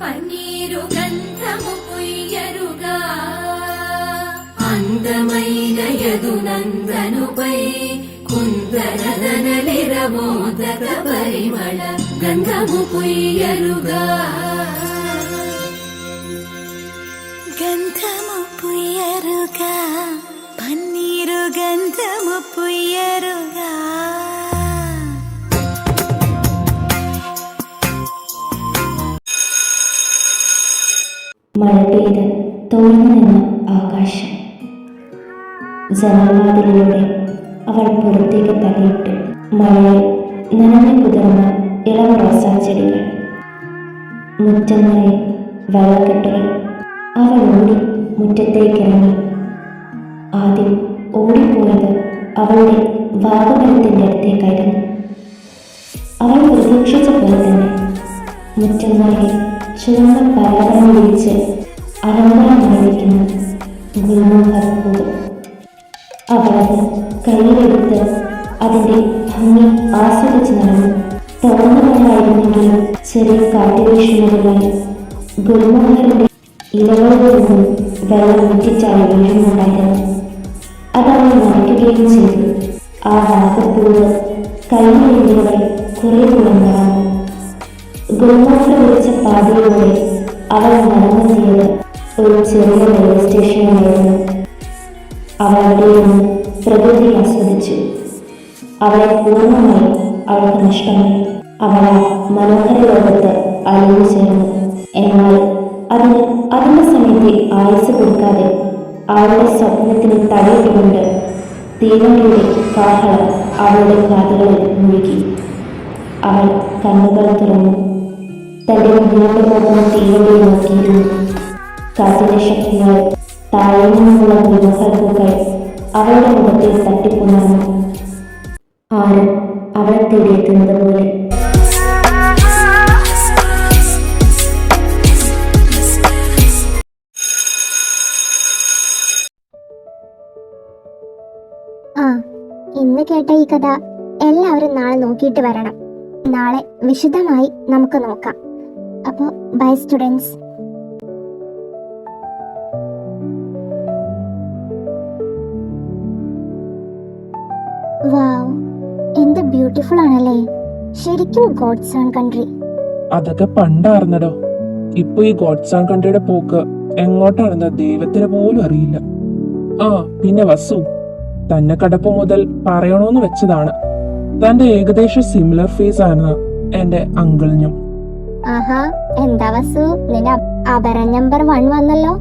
పన్నీరు గంధము పుయ్యరుగా అందమైన యదునందనుపై కుందరదనలిరమోదక పరిమళ గంధము పుయ్యరుగా గంధము పుయ్యరుగా పన్నీరు గంధము పుయ్యరుగా മഴ പെയ്ത് തോർന്നു നിന്ന ആകാശം. ജനൽവാതിലിലൂടെ അവൾ പുറത്തേക്ക് തലയിട്ടു. മഴയിൽ നനഞ്ഞു കുതിർന്ന ഇളം റോസാച്ചെടികൾ, മുറ്റം നിറയെ വെള്ളക്കെട്ടുകൾ. അവൾ ഓടി മുറ്റത്തേക്കിറങ്ങി. ആദ്യം ഓടിപ്പോയത് അവളുടെ വാഗമരത്തിൻ്റെ അടുത്തേക്കായിരുന്നു. അവൾ പ്രതീക്ഷിച്ച പോലെ തന്നെ മുറ്റം നിറയെ ചുവന്ന പരാതം വിരിച്ച് അലങ്കാരമായിരിക്കുന്ന ഗുൽമോഹർ പൂവ്. അവളത് കയ്യിലെടുത്ത് അതിൻ്റെ ഭംഗി ആസ്വദിച്ച് നടന്നു. തുറന്നുകൊണ്ടായിരുന്നെങ്കിലും ചെറിയ കാറ്റുവീശുന്നതുമായി ഗുൽമോഹറിൻ്റെ ഇലകളിൽ നിന്നും വെള്ളം മുറ്റിച്ചായി വീഴുന്നുണ്ടായിരുന്നു. അതവൾ നനയ്ക്കുകയും ചെയ്തു. ആ വാഗപ്പൂവ് കയ്യിലെത്തിയവൾ കുറേ ദൂരം നടന്നു. ഗുൽമോഹർ വിളിച്ച പാതയിലൂടെ അവൾ നടന്നെത്തിയത് ഒരു ചെറിയ റെയിൽവേ സ്റ്റേഷനിലായിരുന്നു. അവൾ അവിടെ നിന്ന് പ്രകൃതി ആസ്വദിച്ചു. അവളെ പൂർണ്ണമായി അവൾക്ക് നഷ്ടമായി. അവൾ ആ മനോഹര ലോകത്ത് അലിഞ്ഞു ചേർന്നു. എന്നാൽ അതിൻ്റെ സമയത്തെ ആയുസ് കൊടുക്കാതെ അവളുടെ സ്വപ്നത്തിന് തടയിട്ടുകൊണ്ട് തീവണ്ടിയുടെ കാഹളം അവളുടെ കാതുകളിൽ മുഴുകി. അവൾ കണ്ണുകൾ തുറന്നു. തൻ്റെ മുന്നോട്ട് പോകുന്ന തീവണ്ടിയെ നോക്കിയിരുന്നു. കാറ്റിന്റെ ശക്തിയാൽ താഴെ നിന്നുള്ള ഗുൽമോഹർപ്പൂക്കൾ അവളുടെ മുഖത്തിൽ തട്ടിപ്പുണർന്നു. ആരും അവളെ തേടിയെത്തുന്നത് പോലെ. ഇന്ന് കേട്ട ഈ കഥ എല്ലാവരും നാളെ നോക്കിയിട്ട് വരണം. നാളെ വിശദമായി നമുക്ക് നോക്കാം. അപ്പോൾ ബൈ സ്റ്റുഡൻസ്. വാവ്, എന്ത് ബ്യൂട്ടിഫുൾ ആണല്ലേ. ശരിക്കും ഗോഡ്സ് ഓൺ കൺട്രി. അതൊക്കെ പണ്ടാർന്നടോ. ഇപ്പൊ ഈ ഗോഡ്സ് ഓൺ കൺട്രിയുടെ പോക്ക് എങ്ങോട്ടാണെന്ന് ദൈവത്തിന് പോലും അറിയില്ല. പിന്നെ വസു, തന്നെ കടപ്പ് മുതൽ പറയണോന്ന് വെച്ചതാണ്. തന്റെ ഏകദേശം സിമിലർ ഫേസ് ആണ് എന്റെ അങ്കിളിനും. ആഹാ, എന്താ വസു, നിന്റെ അപര നമ്പർ 1 വന്നല്ലോ.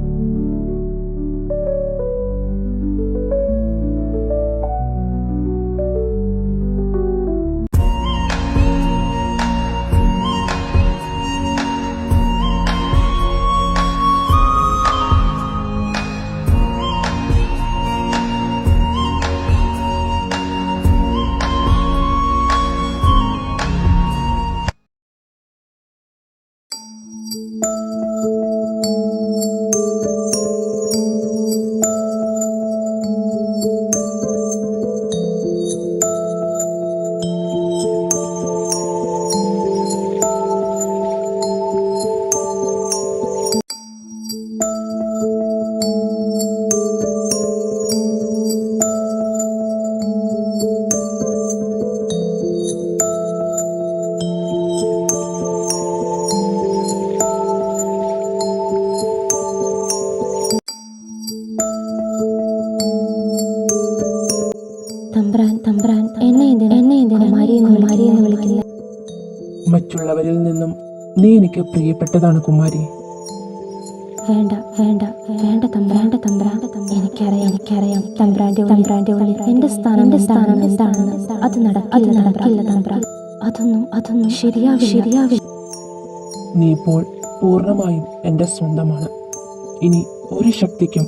തമ്പ്രാൻ എന്നെ എന്തിനാ കുമാരിയെന്ന് വിളിക്കില്ല? മറ്റുള്ളവരിൽ നിന്നും നീ എനിക്ക് പ്രിയപ്പെട്ടതാണ് കുമാരി. വേണ്ട തമ്പ്രാൻ. എനിക്കറിയാം തമ്പ്രാന്റെ ഉള്ളിൽ എന്റെ സ്ഥാനം എന്താണെന്ന്. അത് നടക്കില്ല തമ്പ്രാൻ. അതൊന്നും ശരിയാവില്ല. നീ ഇപ്പോൾ പൂർണ്ണമായും എന്റെ സ്വന്തമാണ്. ഇനി ഒരു ശക്തിക്കും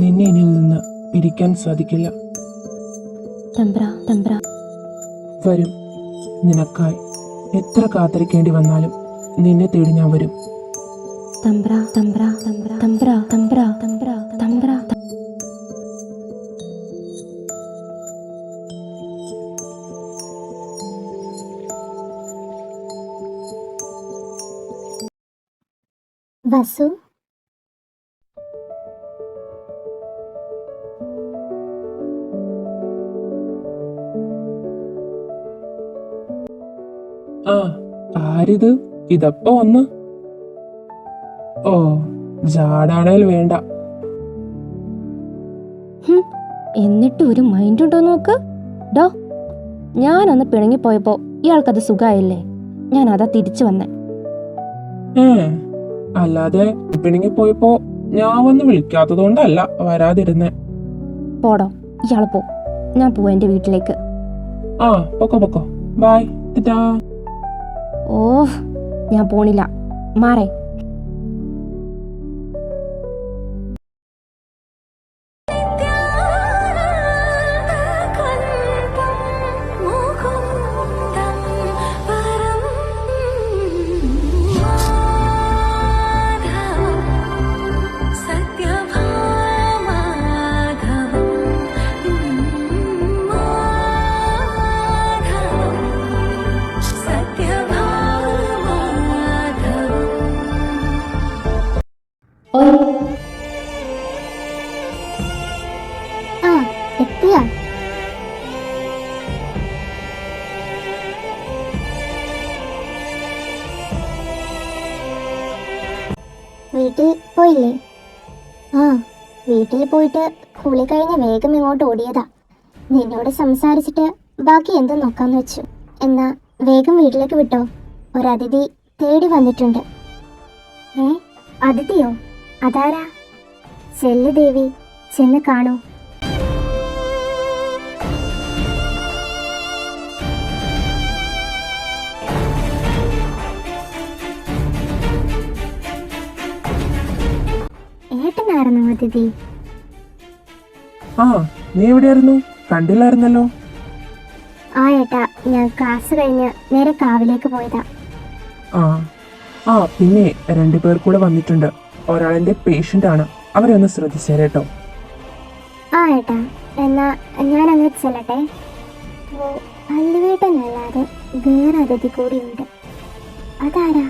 നിന്നെ എന്നിൽ നിന്ന് പിരിക്കാൻ സാധിക്കില്ല. തമ്പ്രാ വരും. നിനക്കായി എത്ര കാത്തിരിക്കേണ്ടി വന്നാലും നിന്നെ തേടി ഞാൻ വരും. തമ്പ്രാ വസു ആ ആരിത്? ഇതപ്പോ വന്ന്? ഓ, ജാടാണേൽ വേണ്ട. എന്നിട്ട് ഒരു മൈൻഡ് ഉണ്ടോ നോക്ക്. ഡോ, ഞാനൊന്ന് പിണങ്ങിപ്പോയപ്പോ ഇയാൾക്കത് സുഖായില്ലേ? ഞാൻ അതാ തിരിച്ചു വന്നേ. അല്ലാതെ പിണങ്ങി പോയപ്പോ ഞാൻ വന്ന് വിളിക്കാത്തതുകൊണ്ടല്ല വരാതിരുന്നേ. പോടോ, ഇയാൾ പോ. ഞാൻ പോവാ എന്റെ വീട്ടിലേക്ക്. ആ, പൊക്കോ പൊക്കോ. ബൈ. ടാ. ഓ, ഞാൻ പോണില്ല. മാറേ. ആ എത്തിയാ? വീട്ടിൽ പോയില്ലേ? ആ, വീട്ടിൽ പോയിട്ട് കുളി കഴിഞ്ഞ് വേഗം ഇങ്ങോട്ട് ഓടിയതാ. നിന്നോട് സംസാരിച്ചിട്ട് ബാക്കി എന്തും നോക്കാന്ന് വെച്ചു. എന്നാ വേഗം വീട്ടിലേക്ക് വിട്ടോ, ഒരതിഥി തേടി വന്നിട്ടുണ്ട്. അതിഥിയോ? അതാരാ? ചെല്ല് ദേവി, ചെന്ന് കാണൂ. ഏട്ടനായിരുന്നു അതിഥി. ആ, നീ എവിടെയായിരുന്നു? കണ്ടില്ലായിരുന്നല്ലോ. ആ ഏട്ടാ, ഞാൻ ക്ലാസ് കഴിഞ്ഞ് നേരെ കാവിലേക്ക് പോയതാ. ആ പിന്നെ 2 പേർ കൂടെ വന്നിട്ടുണ്ട്. ഒരാളെന്റെ പേഷ്യന്റ് ആണ്. അവരെ ഒന്ന് ശ്രദ്ധിച്ചേരട്ടോ. ആ ഏട്ടാ, എന്നാ ഞാൻ അങ്ങനെ ചെല്ലട്ടെ. ഓ, പല്ലുവേട്ടനല്ലാതെ വേറെ അതിഥി കൂടിയുണ്ട്. അതാരാ?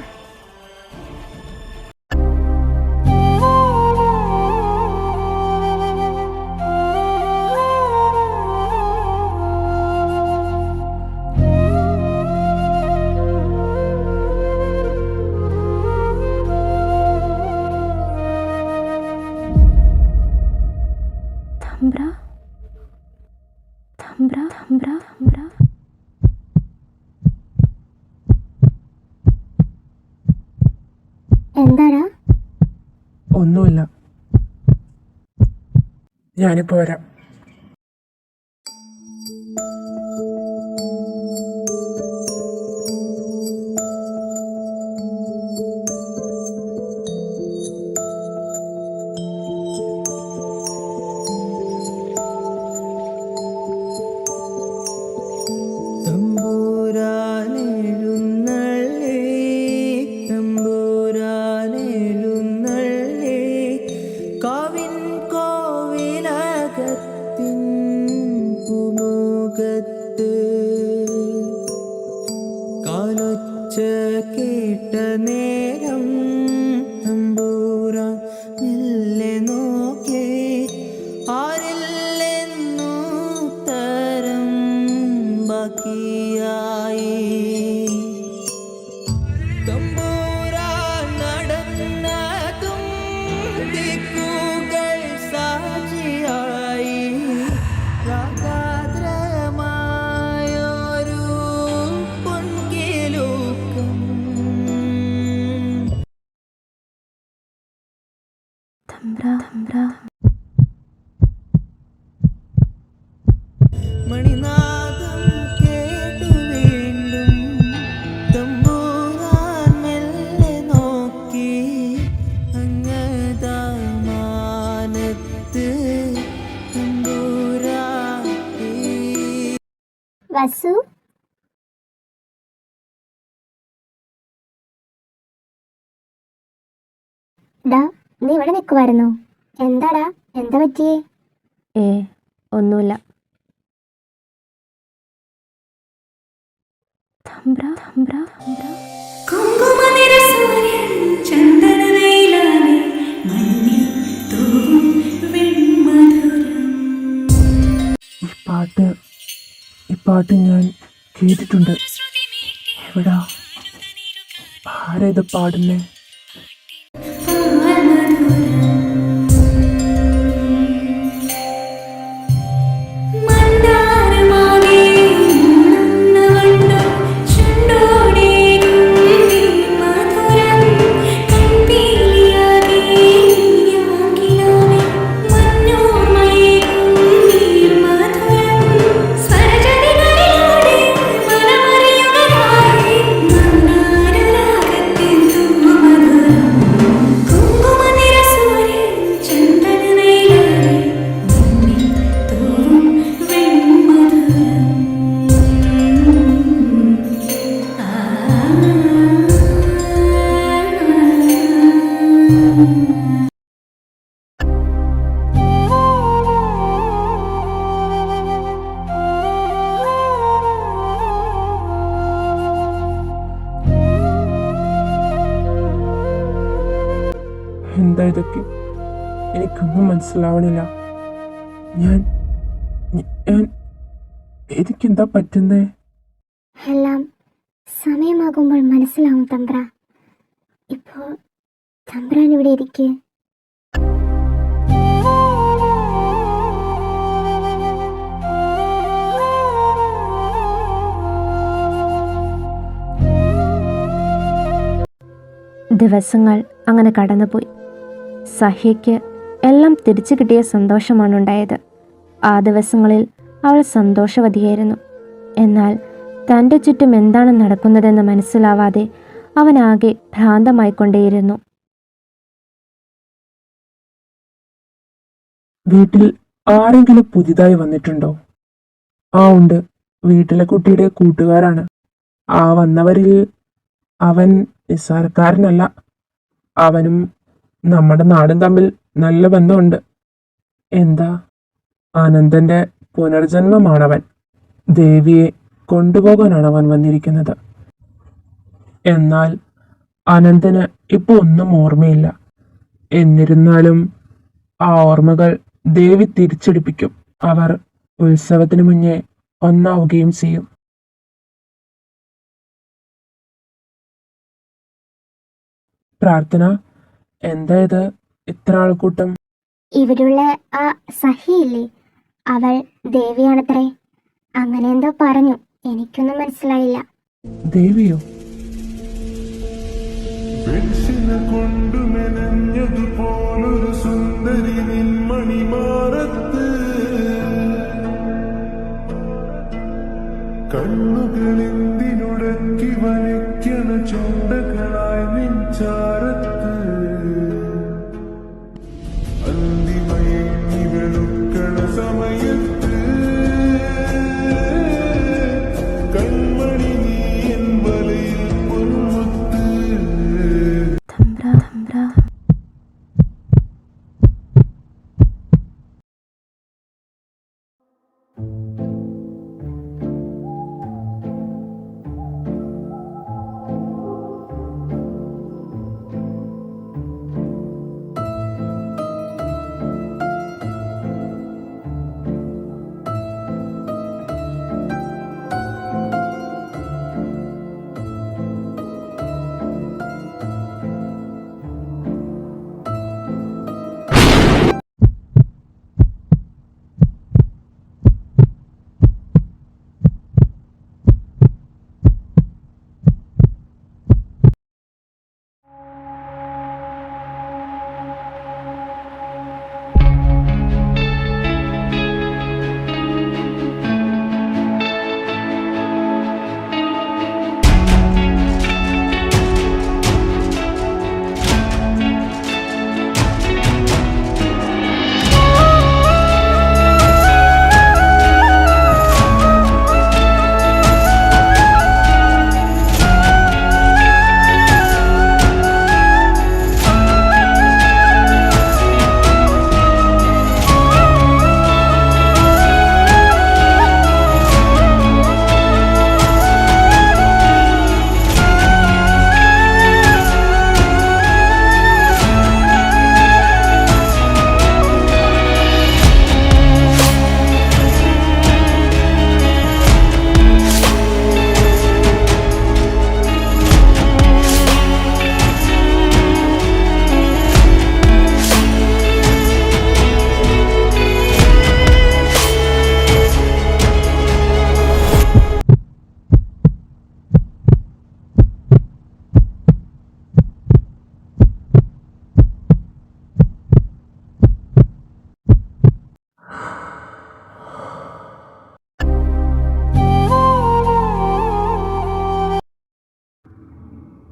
എന്താടാ? ഒന്നുമില്ല, ഞാനിപ്പോ വരാം. കേട്ട നേരം തമ്പൂരാൻ മെല്ലെ നോക്കേ, ആരില്ലെന്നു തരം ബാക്കിയായി. തമ്പൂരാൻ നടന്നതും ദിക്കുകൾ സാക്ഷിയായി. മണിനാദം കേട്ടു വീണ്ടും തമ്പൂരാൻ മെല്ലെ നോക്കി, അങ്ങതാമാനത്ത് തമ്പൂരാൻ. വസു, ഡാ, നീ ഇവിടെ നിൽക്കുമായിരുന്നോ? എന്താടാ, എന്താ പറ്റിയേ? ഒന്നുമില്ല. കുങ്കുമനിറ സൂര്യൻ ചന്ദനവേല പാട്ട് ഞാൻ കേട്ടിട്ടുണ്ട്. എവിടാ? ആരാ ഇത് പാടുന്നേ? എന്താ ഇതൊക്കെ? എനിക്കൊന്നും മനസ്സിലാവണില്ല. ഞാൻ എനിക്കെന്താ പറ്റുന്നേ? എല്ലാം സമയമാകുമ്പോൾ മനസ്സിലാവും തമ്പ്ര. ഇപ്പോൾ തമ്പ്രാൻ ഇവിടെ ഇരിക്കേ. ദിവസങ്ങൾ അങ്ങനെ കടന്നുപോയി. സഹ്യയ്ക്ക് എല്ലാം തിരിച്ചു കിട്ടിയ സന്തോഷമാണ് ഉണ്ടായത്. ആ ദിവസങ്ങളിൽ അവൾ സന്തോഷവതിയായിരുന്നു. എന്നാൽ തൻ്റെ ചുറ്റും എന്താണ് നടക്കുന്നതെന്ന് മനസ്സിലാവാതെ അവനാകെ ഭ്രാന്തമായിക്കൊണ്ടേയിരുന്നു. വീട്ടിൽ ആരെങ്കിലും പുതിയതായി വന്നിട്ടുണ്ടോ? ആ ഉണ്ട്, വീട്ടിലെ കുട്ടിയുടെ കൂട്ടുകാരാണ്. ആ വന്നവരിൽ അവൻ നിസ്സാരക്കാരനല്ല. അവനും നമ്മുടെ നാടും തമ്മിൽ നല്ല ബന്ധമുണ്ട്. എന്താ? അനന്തന്റെ പുനർജന്മമാണവൻ. ദേവിയെ കൊണ്ടുപോകാനാണ് അവൻ വന്നിരിക്കുന്നത്. എന്നാൽ അനന്തന് ഇപ്പൊ ഒന്നും ഓർമ്മയില്ല. എന്നിരുന്നാലും ആ ഓർമ്മകൾ ദേവി തിരിച്ചെടുപ്പിക്കും. അവർ ഉത്സവത്തിന് മുന്നേ ഒന്നാവുകയും ചെയ്യും. പ്രാർത്ഥന, എന്താ ഇത് ഇത്ര ആൾക്കൂട്ടം? ഇവിടുള്ള ആ സഹിയില്ലേ, അവൾ ദേവിയാണത്രേ. അങ്ങനെ എന്തോ പറഞ്ഞു, എനിക്കൊന്നും മനസ്സിലായില്ല. ദേവിയോ? കൊണ്ടു മെനഞ്ഞതുപോലൊരു സുന്ദരി നിൻമണിമാറത്ത് കണ്ണുകളെന്തിനുടക്കി വലിക്കണ ചുണ്ടകളായി നിൻചാരത്ത് അന്തിമയങ്ങി വെളുക്കണ സമയത്ത് കൺമണി നീ എൻ വലയിൽ പൊന്മുത്ത്.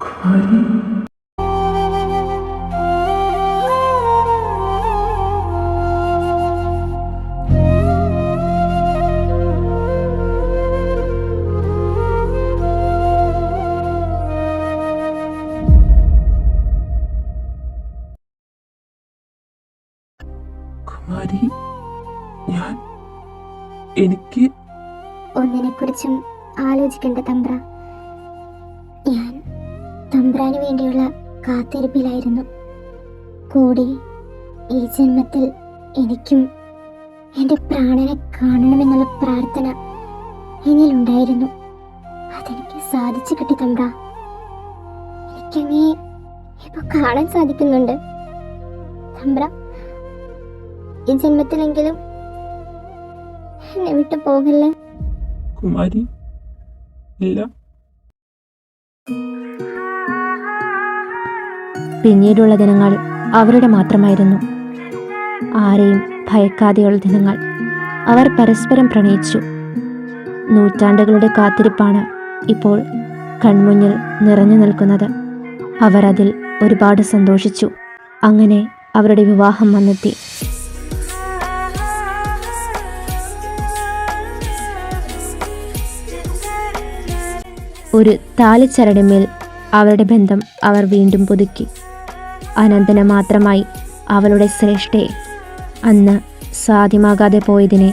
കുമാരി, കുമാരി, എനിക്ക് ഒന്നിനെക്കുറിച്ചും ആലോചിക്കേണ്ട തമ്പ്ര. ഞാൻ തമ്പ്രാന് വേണ്ടിയുള്ള കാത്തിരിപ്പിലായിരുന്നു. കൂടി ഈ ജന്മത്തിൽ എനിക്കും എൻ്റെ പ്രാണനെ കാണണമെന്നുള്ള പ്രാർത്ഥന എന്നിലുണ്ടായിരുന്നു. അതെനിക്ക് സാധിച്ചു കിട്ടി തമ്പ്ര. എനിക്കങ്ങേ ഇപ്പൊ കാണാൻ സാധിക്കുന്നുണ്ട്. തമ്പ്ര, ഈ ജന്മത്തിലെങ്കിലും എന്നെ വിട്ടു പോകല്ലേ. കുമാരി, ഇല്ല. പിന്നീടുള്ള ദിനങ്ങൾ അവരുടെ മാത്രമായിരുന്നു. ആരെയും ഭയക്കാതെയുള്ള ദിനങ്ങൾ. അവർ പരസ്പരം പ്രണയിച്ചു. നൂറ്റാണ്ടുകളുടെ കാത്തിരിപ്പാണ് ഇപ്പോൾ കൺമുന്നിൽ നിറഞ്ഞു നിൽക്കുന്നത്. അവർ അതിൽ ഒരുപാട് സന്തോഷിച്ചു. അങ്ങനെ അവരുടെ വിവാഹം വന്നെത്തി. ഒരു താലിച്ചരടിന്മേൽ അവരുടെ ബന്ധം അവർ വീണ്ടും പുതുക്കി. അനന്തന മാത്രമായി അവളുടെ ശ്രേഷ്ഠയെ, അന്ന് സാധ്യമാകാതെ പോയതിനെ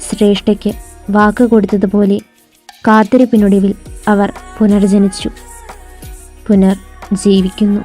ശ്രേഷ്ഠയ്ക്ക് വാക്ക് കൊടുത്തതുപോലെ കാത്തിരിപ്പിനൊടുവിൽ അവർ പുനർജനിച്ചു, പുനർജീവിക്കുന്നു.